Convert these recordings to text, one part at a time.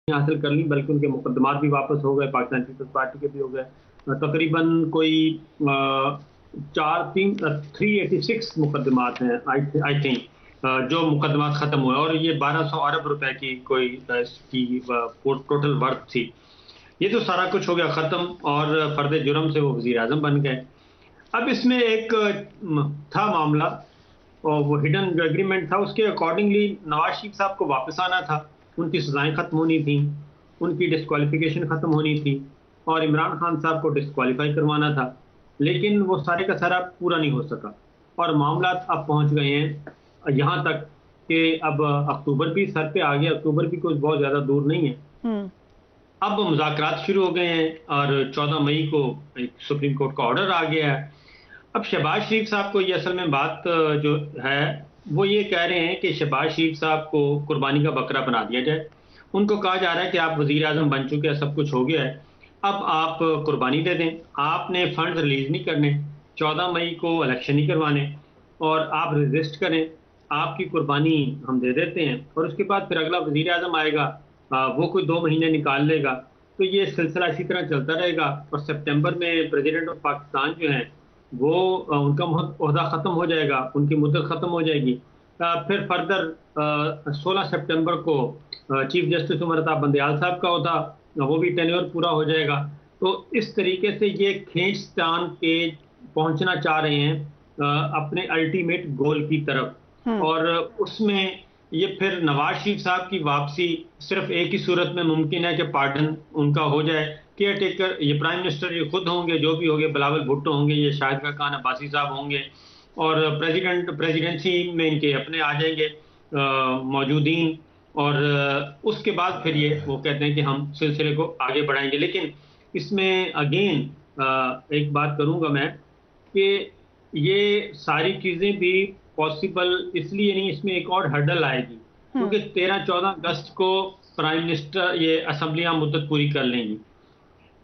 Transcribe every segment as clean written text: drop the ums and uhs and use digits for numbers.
हासिल कर ली, बल्कि उनके मुकदमात भी वापस हो गए, पाकिस्तान पीपल्स पार्टी के भी हो गए। तकरीबन कोई 386 मुकदमात हैं आई थिंक, जो मुकदमात खत्म हुए, और ये 1200 अरब रुपए की कोई इसकी टोटल वर्थ थी। ये तो सारा कुछ हो गया खत्म, और फर्द जुर्म से वो वजीर आजम बन गए। अब इसमें एक था मामला, और वो हिडन एग्रीमेंट था। उसके अकॉर्डिंगली नवाज शरीफ साहब को वापस आना था, उनकी सजाएं खत्म होनी थी, उनकी डिस्क्वालिफिकेशन खत्म होनी थी, और इमरान खान साहब को डिस्क्वालीफाई करवाना था। लेकिन वो सारे का सारा पूरा नहीं हो सका, और मामला अब पहुंच गए हैं यहाँ तक कि अब अक्टूबर भी सर पे आ गया। अक्टूबर भी कुछ बहुत ज्यादा दूर नहीं है। अब मुज़ाकरात शुरू हो गए हैं, और 14 मई को एक सुप्रीम कोर्ट का ऑर्डर आ गया है। अब शहबाज शरीफ साहब को ये असल में बात जो है, वो ये कह रहे हैं कि शहबाज शरीफ साहब को कुर्बानी का बकरा बना दिया जाए। उनको कहा जा रहा है कि आप वजीर आजम बन चुके हैं, सब कुछ हो गया है, अब आप कुर्बानी दे दें। आपने फंड रिलीज नहीं करने, 14 मई को इलेक्शन नहीं करवाने, और आप रजिस्ट करें, आपकी कुर्बानी हम दे देते हैं, और उसके बाद फिर अगला वजीर आजम आएगा, वो कोई 2 महीने निकाल लेगा। तो ये सिलसिला इसी तरह चलता रहेगा, और सितंबर में प्रेसिडेंट ऑफ पाकिस्तान जो हैं वो उनका ओहदा खत्म हो जाएगा, उनकी मुद्दत खत्म हो जाएगी। फिर फर्दर 16 सितंबर को चीफ जस्टिस उमर अता बंदयाल साहब का ओहदा, वो भी टेन्योर पूरा हो जाएगा। तो इस तरीके से ये खींचतान के पहुंचना चाह रहे हैं अपने अल्टीमेट गोल की तरफ। और उसमें ये फिर नवाज शरीफ साहब की वापसी सिर्फ एक ही सूरत में मुमकिन है कि पार्डन उनका हो जाए। केयर टेकर ये प्राइम मिनिस्टर ये खुद होंगे, जो भी होंगे, बिलावल भुट्टो होंगे, ये शाहिद खान अब्बासी साहब होंगे, और प्रेसिडेंसी में इनके अपने आ जाएंगे मौजूदीन, और उसके बाद फिर ये वो कहते हैं कि हम सिलसिले को आगे बढ़ाएंगे। लेकिन इसमें अगेन एक बात करूंगा मैं कि ये सारी चीजें भी पॉसिबल इसलिए नहीं, इसमें एक और हर्डल आएगी, क्योंकि 13-14 अगस्त को प्राइम मिनिस्टर ये असेंबलियां मुद्दत पूरी कर लेंगी।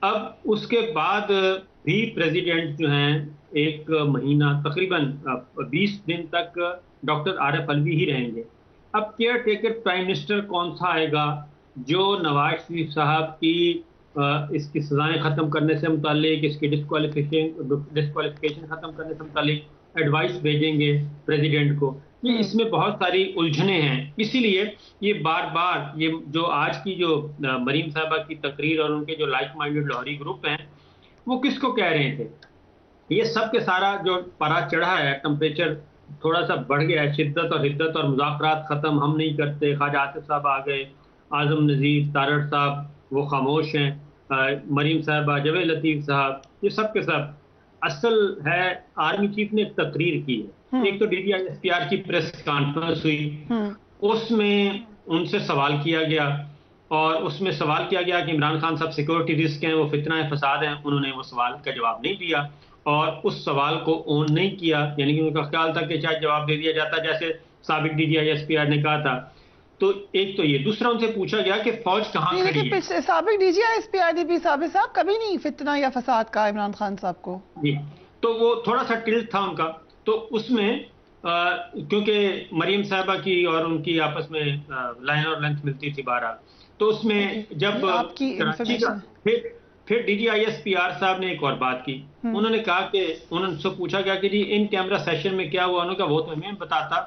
अब उसके बाद भी प्रेसिडेंट जो हैं एक महीना तकरीबन 20 दिन तक डॉक्टर आरिफ अलवी ही रहेंगे। अब केयर टेकर प्राइम मिनिस्टर कौन सा आएगा, जो नवाज शरीफ साहब की इसकी सजाएं खत्म करने से मुतालिक, इसकी डिस्क्वालिफिकेशन खत्म करने से मुतालिक एडवाइस भेजेंगे प्रेसिडेंट को। ये इसमें बहुत सारी उलझने हैं। इसीलिए ये बार बार ये जो आज की जो मरीम साहबा की तकरीर और उनके जो लाइक माइंडेड लाहौरी ग्रुप हैं, वो किसको कह रहे थे, ये सब के सारा जो पारा चढ़ा है, टेम्परेचर थोड़ा सा बढ़ गया है, शिद्दत और हिद्दत, और मुज़ाकरात खत्म हम नहीं करते। ख्वाजा आसिफ साहब आ गए, आजम नजीर, तारड़ साहब वो खामोश हैं, मरीम साहबा, जवेद लतीफ साहब, ये सब के सब असल है। आर्मी चीफ ने एक तकरीर की है, एक तो DGISPR की प्रेस कॉन्फ्रेंस हुई, उसमें उनसे सवाल किया गया, और उसमें सवाल किया गया कि इमरान खान साहब सिक्योरिटी रिस्क हैं, वो फितना है, फसाद हैं। उन्होंने वो सवाल का जवाब नहीं दिया, और उस सवाल को ऑन नहीं किया, यानी कि उनका ख्याल था कि शायद जवाब दे दिया जाता, जैसे साबिक DGISPR ने कहा था। तो एक तो ये, दूसरा उनसे पूछा गया कि फौज कहाँ खड़ी है। साबिक DGISPR ने भी साहब कभी नहीं फितना या फसाद का इमरान खान साहब को जी, तो वो थोड़ा सा टिल्ट था उनका। तो उसमें क्योंकि मरीम साहबा की और उनकी आपस में लाइन और लेंथ मिलती थी 12, तो उसमें जब कराची का फिर DGISPR साहब ने एक और बात की। उन्होंने कहा कि उनसे पूछा गया कि जी इन कैमरा सेशन में क्या हुआ, उन्होंने कहा वो तो मैं बताता।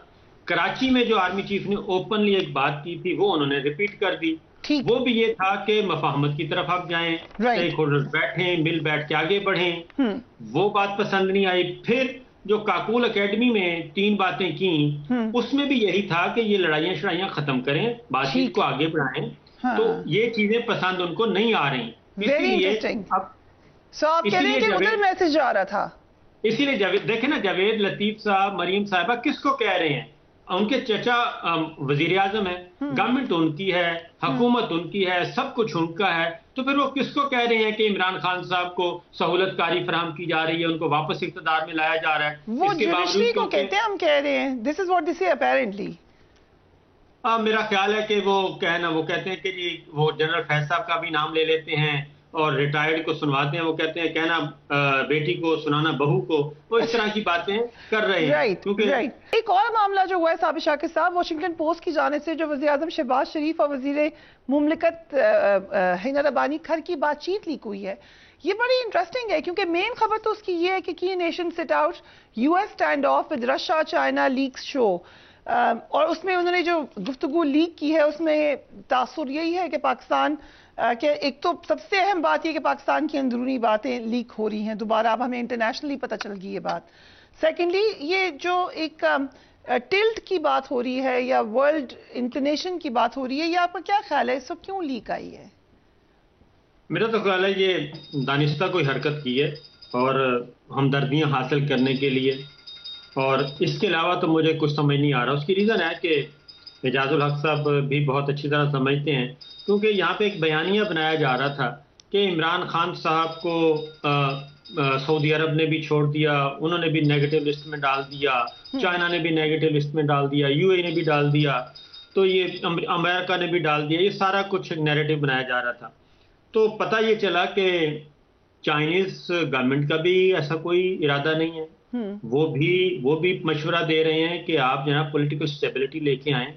कराची में जो आर्मी चीफ ने ओपनली एक बात की थी, वो उन्होंने रिपीट कर दी। वो भी ये था कि मफाहमत की तरफ आप जाएं, स्टेक होल्डर्स बैठें, मिल बैठ के आगे बढ़ें। वो बात पसंद नहीं आई। फिर जो काकूल एकेडमी में 3 बातें की, उसमें भी यही था कि ये लड़ाइयां शड़ाइयां खत्म करें, बातचीत को आगे बढ़ाएं। तो ये चीजें पसंद उनको नहीं आ रही, इसीलिए अब उधर मैसेज आ रहा था। इसीलिए देखें ना, जावेद लतीफ साहब, मरीम साहबा किसको कह रहे हैं, उनके चचा वजीर आजम है, गवर्नमेंट उनकी है, हुकूमत उनकी है, सब कुछ उनका है। तो फिर वो किसको कह रहे हैं कि इमरान खान साहब को सहूलतकारी फराहम की जा रही है, उनको वापस इक़्तिदार में लाया जा रहा है। वो जुडिशरी को कहते हैं, हम कह रहे हैं दिस इज व्हाट दे से अपेरेंटली। मेरा ख्याल है कि वो कहते हैं कि जी वो जनरल फैज साहब का भी नाम ले लेते हैं, और रिटायर्ड को सुनवाते हैं, वो कहते हैं कहना बेटी को सुनाना बहू को, वो इस तरह की बातें कर रहे हैं। क्योंकि एक और मामला जो हुआ है साबिर शाकिर साहब, वॉशिंगटन पोस्ट की जानिब से जो वज़ीर आज़म शहबाज शरीफ और वज़ीर मुमलिकत हैदर अबानी खर की बातचीत लीक हुई है। ये बड़ी इंटरेस्टिंग है क्योंकि मेन खबर तो उसकी ये है कि की nation sit out US stand of with Russia China leaks show, और उसमें उन्होंने जो गुफ्तगू लीक की है उसमें तासुर यही है कि पाकिस्तान कि एक तो सबसे अहम बात यह कि पाकिस्तान की अंदरूनी बातें लीक हो रही हैं, दोबारा अब हमें इंटरनेशनली पता चल गई ये बात। सेकेंडली ये जो एक टिल्ट की बात हो रही है या वर्ल्ड इंटरनेशन की बात हो रही है, ये आपका क्या ख्याल है, इसको क्यों लीक आई है? मेरा तो ख्याल है ये दानिस्ता कोई हरकत की है और हमदर्दियां हासिल करने के लिए, और इसके अलावा तो मुझे कुछ समझ नहीं आ रहा। उसकी रीज़न है कि एजाजुल हक साहब भी बहुत अच्छी तरह समझते हैं, क्योंकि यहाँ पे एक बयानिया बनाया जा रहा था कि इमरान खान साहब को सऊदी अरब ने भी छोड़ दिया, उन्होंने भी नेगेटिव लिस्ट में डाल दिया, चाइना ने भी नेगेटिव लिस्ट में डाल दिया, यूएई ने भी डाल दिया, तो ये अमेरिका ने भी डाल दिया। ये सारा कुछ नैरेटिव बनाया जा रहा था। तो पता ये चला कि चाइनीज गवर्नमेंट का भी ऐसा कोई इरादा नहीं है। वो भी मशवरा दे रहे हैं कि आप जनाब पॉलिटिकल स्टेबिलिटी लेके आए।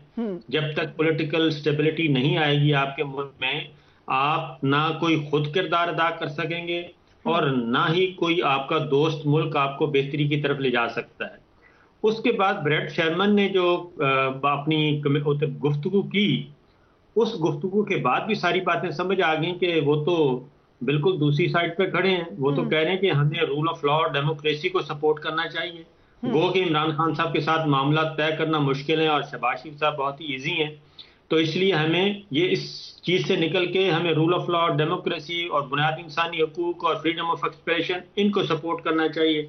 जब तक पॉलिटिकल स्टेबिलिटी नहीं आएगी आपके मुल्क में, आप ना कोई खुद किरदार अदा कर सकेंगे और ना ही कोई आपका दोस्त मुल्क आपको बेहतरी की तरफ ले जा सकता है। उसके बाद ब्रेट शेरमन ने जो अपनी गुफ्तगू की, उस गुफ्तगू के बाद भी सारी बातें समझ आ गई कि वो तो बिल्कुल दूसरी साइड पे खड़े हैं। वो तो कह रहे हैं कि हमें रूल ऑफ लॉ और डेमोक्रेसी को सपोर्ट करना चाहिए। वो कि इमरान खान साहब के साथ मामला तय करना मुश्किल है और शहबाज शरीफ साहब बहुत ही इजी हैं, तो इसलिए हमें ये इस चीज से निकल के हमें रूल ऑफ लॉ और डेमोक्रेसी और बुनियादी इंसानी हकूक और फ्रीडम ऑफ एक्सप्रेशन इनको सपोर्ट करना चाहिए।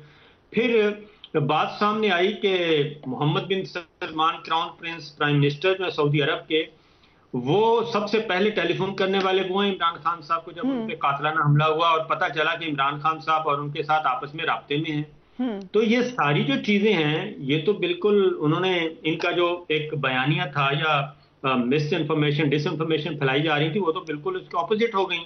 फिर बात सामने आई कि Mohammed bin Salman crown prince prime minister जो है सऊदी अरब के, वो सबसे पहले टेलीफोन करने वाले वो हैं इमरान खान साहब को, जब उन पे कातलाना हमला हुआ और पता चला कि इमरान खान साहब और उनके साथ आपस में राब्ते में हैं। तो ये सारी जो चीजें हैं, ये तो बिल्कुल उन्होंने, इनका जो एक बयानिया था या मिस इन्फॉर्मेशन डिसइंफॉर्मेशन फैलाई जा रही थी, वो तो बिल्कुल उसके ऑपोजिट हो गई।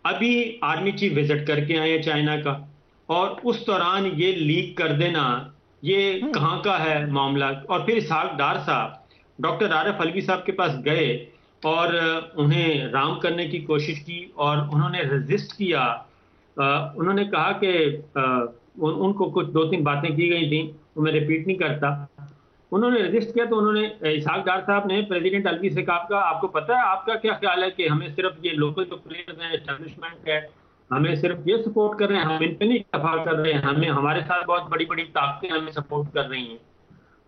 अभी आर्मी चीफ विजिट करके आए हैं चाइना का, और उस दौरान ये लीक कर देना, ये कहाँ का है मामला। और फिर इसहाक डार साहब डॉक्टर आरिफ अलवी साहब के पास गए और उन्हें राम करने की कोशिश की और उन्होंने रेजिस्ट किया। उन्होंने कहा कि उनको कुछ 2-3 बातें की गई थी, तो मैं रिपीट नहीं करता। उन्होंने रेजिस्ट किया तो उन्होंने, इसहाक डार साहब ने प्रेसिडेंट अलवी से कहा, आपको पता है, आपका क्या ख्याल है कि हमें सिर्फ ये लोकल जो प्लेयर्स हैं, एस्टेब्लिशमेंट है, हमें सिर्फ ये सपोर्ट कर रहे हैं, हम इन पे नहीं इत्तेफाक कर रहे हैं, हमें हमारे साथ बहुत बड़ी बड़ी ताकतें हमें सपोर्ट कर रही हैं।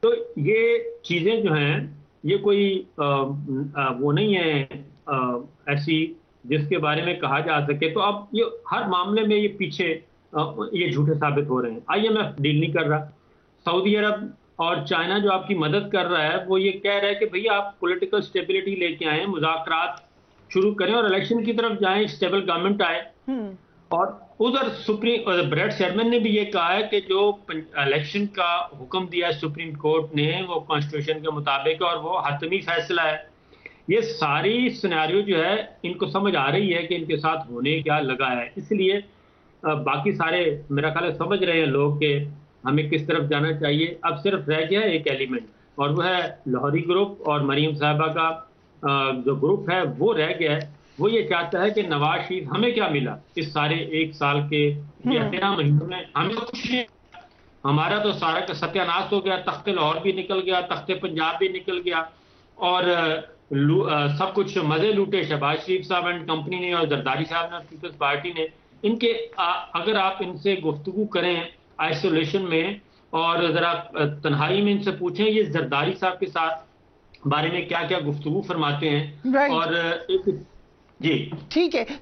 तो ये चीजें जो हैं, ये कोई वो नहीं है ऐसी जिसके बारे में कहा जा सके। तो अब ये हर मामले में ये पीछे ये झूठे साबित हो रहे हैं। आईएमएफ डील नहीं कर रहा, सऊदी अरब और चाइना जो आपकी मदद कर रहा है, वो ये कह रहा है कि भैया आप पॉलिटिकल स्टेबिलिटी लेके आए, मुज़ाकरात शुरू करें और इलेक्शन की तरफ जाएं, स्टेबल गवर्नमेंट आए। और उधर सुप्रीम ब्रेट शेरमन ने भी ये कहा है कि जो इलेक्शन का हुक्म दिया है सुप्रीम कोर्ट ने, वो कॉन्स्टिट्यूशन के मुताबिक और वो हतमी फैसला है। ये सारी सिनेरियो जो है, इनको समझ आ रही है कि इनके साथ होने क्या लगा है। इसलिए बाकी सारे मेरा ख्याल है समझ रहे हैं लोग कि हमें किस तरफ जाना चाहिए। अब सिर्फ रह गया है एक एलिमेंट, और वो है लाहौरी ग्रुप और मरीम साहबा का जो ग्रुप है वो रह गया है। वो ये चाहता है कि नवाज शरीफ, हमें क्या मिला इस सारे 1 साल के 13 महीनों में, हमें तो कुछ नहीं, हमारा तो सारा का सत्यानाश हो गया, तख्ते लाहौर भी निकल गया, तख्ते पंजाब भी निकल गया, और सब कुछ मजे लूटे शहबाज शरीफ साहब एंड कंपनी ने और जरदारी साहब ने, पीपल्स पार्टी ने। इनके अगर आप इनसे गुफ्तगू करें आइसोलेशन में और जरा तन्हाई में इनसे पूछें ये जरदारी साहब के साथ बारे में क्या क्या गुफ्तगू फरमाते हैं। और एक जी ठीक है।